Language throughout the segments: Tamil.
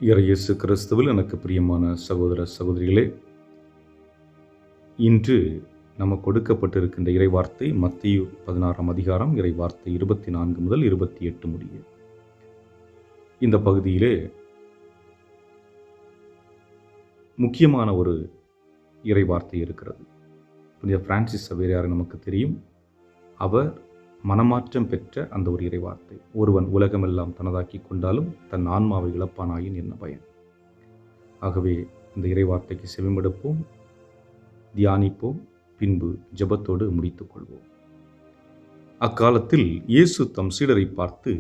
இயேசு கிறிஸ்துவில் எனக்கு பிரியமான சகோதர சகோதரிகளே, இன்று நமக்கு கொடுக்கப்பட்டிருக்கின்ற இறைவார்த்தை மத்தேயு 16ஆம் அதிகாரம் இறைவார்த்தை 24 முதல் 28 முடிய. இந்த பகுதியிலே முக்கியமான ஒரு இறைவார்த்தை இருக்கிறது. புனித பிரான்சிஸ் சவேரியார் நமக்கு தெரியும். அவர் மனமாற்றம் பெற்ற அந்த ஒரு இறைவார்த்தை. ஒருவன் உலகமெல்லாம் தனதாக்கி கொண்டாலும் தன் ஆன்மாவை இழப்பானாயின் என்ன பயன்? ஆகவே இந்த இறைவார்த்தைக்கு செவிமடுப்போம், தியானிப்போம், பின்பு ஜெபத்தோடு முடித்துக் கொள்வோம். அக்காலத்தில் இயேசு தம் சீடரை பார்த்து,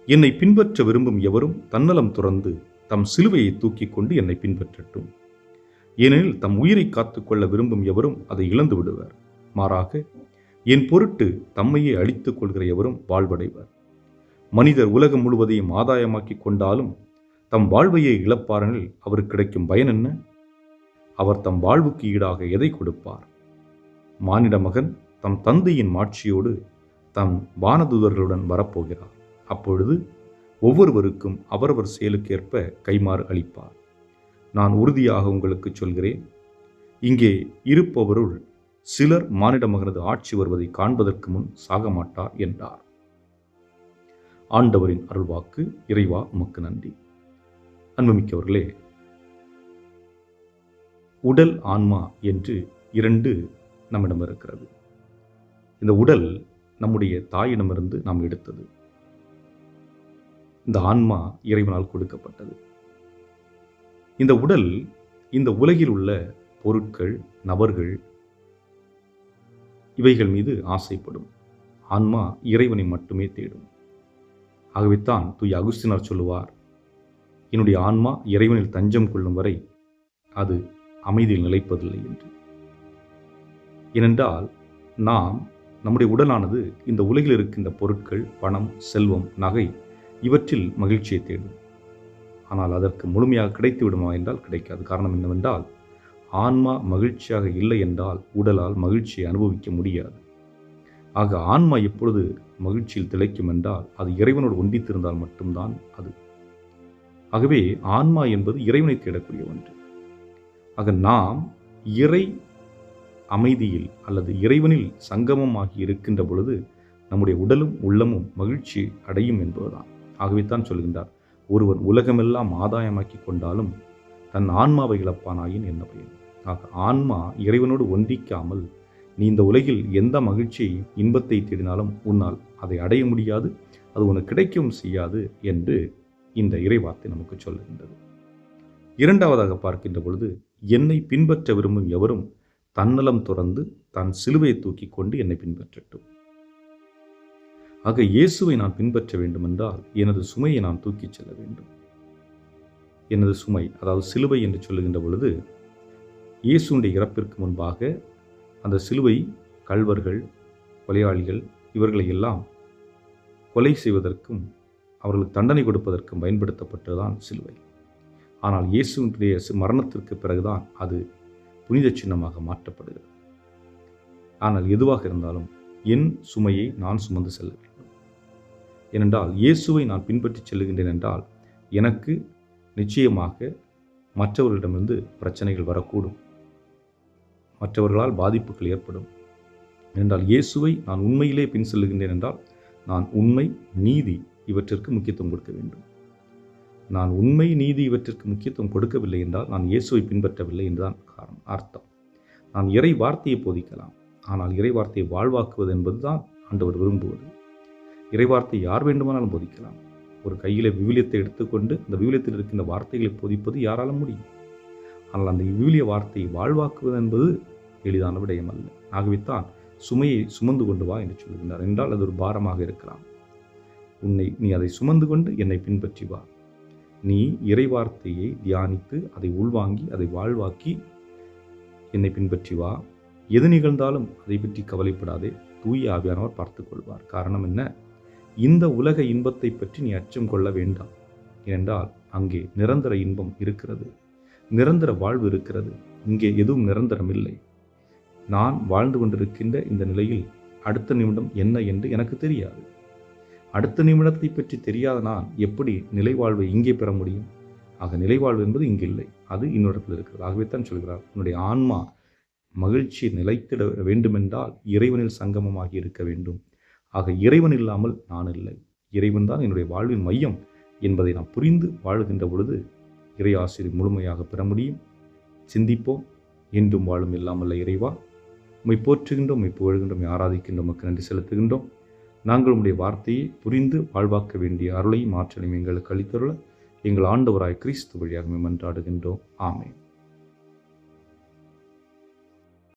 என்னை பின்பற்ற விரும்பும் எவரும் தன்னலம் துறந்து தம் சிலுவையை தூக்கிக் கொண்டு என்னை பின்பற்றட்டும். ஏனெனில் தம் உயிரை காத்துக்கொள்ள விரும்பும் எவரும் அதை இழந்து விடுவர். மாறாக என் பொருட்டு தம்மையே அழித்துக் கொள்கிற எவரும் வாழ்வடைவர். மனிதர் உலகம் முழுவதையும் ஆதாயமாக்கிக் கொண்டாலும் தம் வாழ்வையே இழப்பாரெனில் அவருக்கு கிடைக்கும் பயன் என்ன? அவர் தம் வாழ்வுக்கு ஈடாக எதை கொடுப்பார்? மானிட மகன் தம் தந்தையின் மாட்சியோடு தம் வானதூதர்களுடன் வரப்போகிறார். அப்பொழுது ஒவ்வொருவருக்கும் அவரவர் செயலுக்கேற்ப கைமாறு அளிப்பார். நான் உறுதியாக உங்களுக்கு சொல்கிறேன், இங்கே இருப்பவருள் சிலர் மானிட மகனது ஆட்சி வருவதை காண்பதற்கு முன் சாக மாட்டார் என்றார். ஆண்டவரின் அருள்வாக்கு. இறைவா உமக்கு நன்றி. அன்புமிக்கவர்களே, உடல் ஆன்மா என்று இரண்டு நம்மிடம் இருக்கிறது. இந்த உடல் நம்முடைய தாயிடமிருந்து நாம் எடுத்தது. இந்த ஆன்மா இறைவனால் கொடுக்கப்பட்டது. இந்த உடல் இந்த உலகில் உள்ள பொருட்கள், நபர்கள், இவைகள் மீது ஆசைப்படும். ஆன்மா இறைவனை மட்டுமே தேடும். ஆகவேத்தான் தூய அகுஸ்தினார் சொல்லுவார், என்னுடைய ஆன்மா இறைவனில் தஞ்சம் கொள்ளும் வரை அது அமைதியில் நிலைப்பதில்லை என்று. ஏனென்றால் நம்முடைய உடலானது இந்த உலகில் இருக்கின்ற பொருட்கள், பணம், செல்வம், நகை இவற்றில் மகிழ்ச்சியை தேடும். ஆனால் அதற்கு முழுமையாக கிடைத்து விடுமா என்றால் கிடைக்காது. காரணம் என்னவென்றால், ஆன்மா மகிழ்ச்சியாக இல்லை என்றால் உடலால் மகிழ்ச்சியை அனுபவிக்க முடியாது. ஆக ஆன்மா எப்பொழுது மகிழ்ச்சியில் திளைக்கும் என்றால் அது இறைவனோடு ஒன்றித்திருந்தால் மட்டும்தான் அது. ஆகவே ஆன்மா என்பது இறைவனை தேடக்கூடிய ஒன்று. ஆக நாம் இறை அமைதியில் அல்லது இறைவனில் சங்கமமாகி இருக்கின்ற பொழுது நம்முடைய உடலும் உள்ளமும் மகிழ்ச்சி அடையும் என்பதுதான். ஆகவே தான் சொல்கின்றார், ஒருவன் உலகமெல்லாம் ஆதாயமாக்கி கொண்டாலும் தன் ஆன்மாவை இழப்பானாயின் என்ன பயன்? ஆக ஆன்மா இறைவனோடு ஒன்றிக்காமல் நீ இந்த உலகில் எந்த மகிழ்ச்சியை, இன்பத்தை தேடினாலும் உன்னால் அதை அடைய முடியாது, அது உனக்கு கிடைக்கவும் செய்யாது என்று இந்த இறைவார்த்தை நமக்கு சொல்லுகின்றது. இரண்டாவதாக பார்க்கின்ற பொழுது, என்னை பின்பற்ற விரும்பும் எவரும் தன்னலம் துறந்து தன் சிலுவையை தூக்கி கொண்டு என்னை பின்பற்றட்டும். ஆக இயேசுவை நான் பின்பற்ற வேண்டுமென்றால் எனது சுமையை நான் தூக்கிச் செல்ல வேண்டும். எனது சுமை, அதாவது சிலுவை என்று சொல்லுகின்ற பொழுது, இயேசுடைய இறப்பிற்கு முன்பாக அந்த சிலுவை கள்வர்கள், கொலையாளிகள் இவர்களை எல்லாம் கொலை செய்வதற்கும் அவர்களுக்கு தண்டனை கொடுப்பதற்கும் பயன்படுத்தப்பட்டதுதான் சிலுவை. ஆனால் இயேசுடைய மரணத்திற்கு பிறகுதான் அது புனித சின்னமாக மாற்றப்படுகிறது. ஆனால் எதுவாக இருந்தாலும் என் சுமையை நான் சுமந்து செல்ல வேண்டும். ஏனென்றால் இயேசுவை நான் பின்பற்றி செல்லுகின்றேன் என்றால் எனக்கு நிச்சயமாக மற்றவர்களிடமிருந்து பிரச்சனைகள் வரக்கூடும், மற்றவர்களால் பாதிப்புகள் ஏற்படும். என்றால் இயேசுவை நான் உண்மையிலே பின் செல்லுகின்றேன் என்றால் நான் உண்மை, நீதி இவற்றிற்கு முக்கியத்துவம் கொடுக்க வேண்டும். நான் உண்மை, நீதி இவற்றிற்கு முக்கியத்துவம் கொடுக்கவில்லை என்றால் நான் இயேசுவை பின்பற்றவில்லை என்றுதான் அர்த்தம். நான் இறை வார்த்தையை போதிக்கலாம், ஆனால் இறை வார்த்தையை வாழ்வாக்குவது என்பதுதான் ஆண்டவர் விரும்புவது. இறை வார்த்தை யார் வேண்டுமானாலும் போதிக்கலாம். ஒரு கையில விவிலியத்தை எடுத்துக்கொண்டு அந்த விவிலியத்தில் இருக்கின்ற வார்த்தைகளை போதிப்பது யாராலும் முடியும். ஆனால் அந்த விவிலிய வார்த்தையை வாழ்வாக்குவது என்பது எளிதான விடயம் அல்ல. ஆகவேத்தான் சுமையை சுமந்து கொண்டு வா என்று சொல்கின்றார். என்றால் அது ஒரு பாரமாக இருக்கலாம். நீ அதை சுமந்து கொண்டு என்னை பின்பற்றி வா. நீ இறை வார்த்தையை தியானித்து அதை உள்வாங்கி அதை வாழ்வாக்கி என்னை பின்பற்றி வா. எது நிகழ்ந்தாலும் அதை பற்றி கவலைப்படாதே, தூய ஆவியானவர் பார்த்துக் கொள்வார். காரணம் என்ன? இந்த உலக இன்பத்தை பற்றி நீ அச்சம் கொள்ள வேண்டாம். ஏனென்றால் அங்கே நிரந்தர இன்பம் இருக்கிறது, நிரந்தர வாழ்வு இருக்கிறது. இங்கே எதுவும் நிரந்தரம் இல்லை. நான் வாழ்ந்து கொண்டிருக்கின்ற இந்த நிலையில் அடுத்த நிமிடம் என்ன என்று எனக்கு தெரியாது. அடுத்த நிமிடத்தை பற்றி தெரியாத நான் எப்படி நிலை வாழ்வை இங்கே பெற முடியும்? ஆக நிலைவாழ்வு என்பது இங்கு இல்லை, அது இன்னொருத்தில் இருக்கிறது. ஆகவே தான் சொல்கிறார், உன்னுடைய ஆன்மா மகிழ்ச்சி நிலைத்திட வேண்டுமென்றால் இறைவனில் சங்கமமாகி இருக்க வேண்டும். ஆக இறைவன் இல்லாமல் நான் இல்லை, இறைவன் தான் என்னுடைய வாழ்வின் மையம் என்பதை நாம் புரிந்து வாழ்கின்ற பொழுது இறை ஆசிரியர் முழுமையாக பெற முடியும். சிந்திப்போம். என்றும் வாழும் இல்லாமல்ல இறைவா, உம்மை போற்றுகின்றோம், உம்மை புகழ்கின்றோம், ஆராதிக்கின்றோம், உமக்கு நன்றி செலுத்துகின்றோம். நாங்கள் உம்முடைய வார்த்தையை புரிந்து வாழ்வாக்க வேண்டிய அருளையும் ஆற்றலையும் எங்களுக்கு அளித்தருள எங்கள் ஆண்டவராய் கிறிஸ்து வழியாக மன்றாடுகின்றோம். ஆமென்.